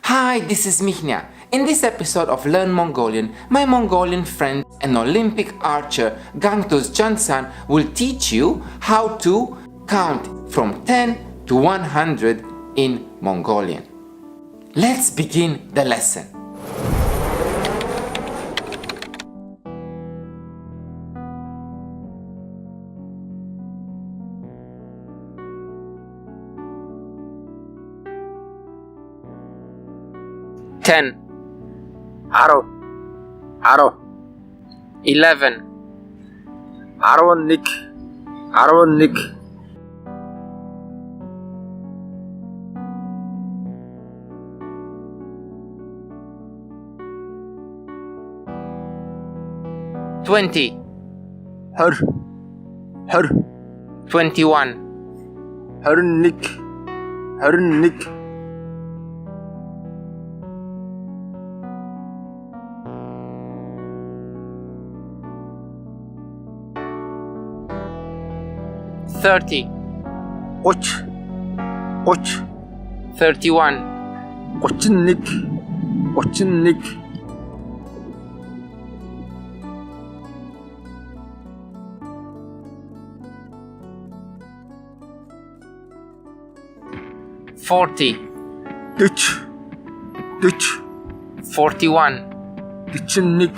Hi, this is Mihnea. In this episode of Learn Mongolian, my Mongolian friend and Olympic archer Gangtugs Jantsan will teach you how to count from 10 to 100 in Mongolian. Let's begin the lesson. Ten, araw, 11, araw. 20, hor, 21, horin. 30, guch, 31, guchin. 40, guch, 41, guchin.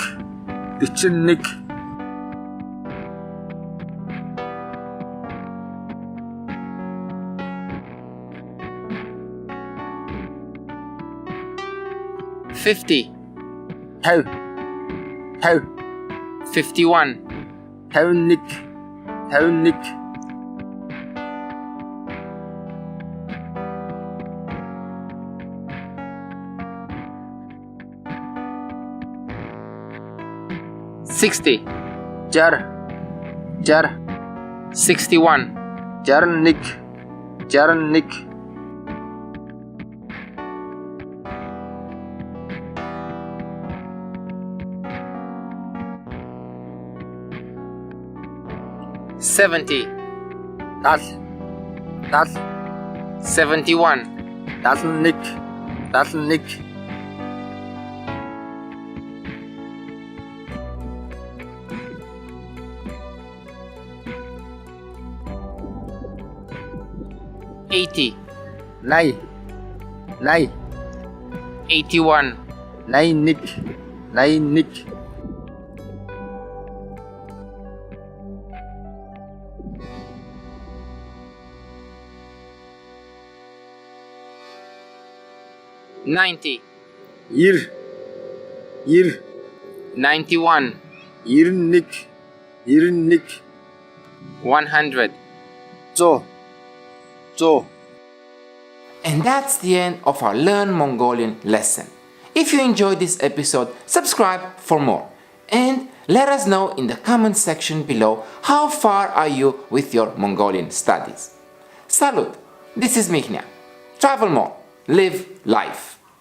50, how, 51, nick. 60, jar, 61, nick. 70, dal, 71, nick. 80, nai, 81, nick. 90, year, 91, nick. 100. zo. And that's the end of our Learn Mongolian lesson. If you enjoyed this episode, subscribe for more. And let us know in the comment section below how far are you with your Mongolian studies. Salut! This is Mihnea. Travel more. Live life.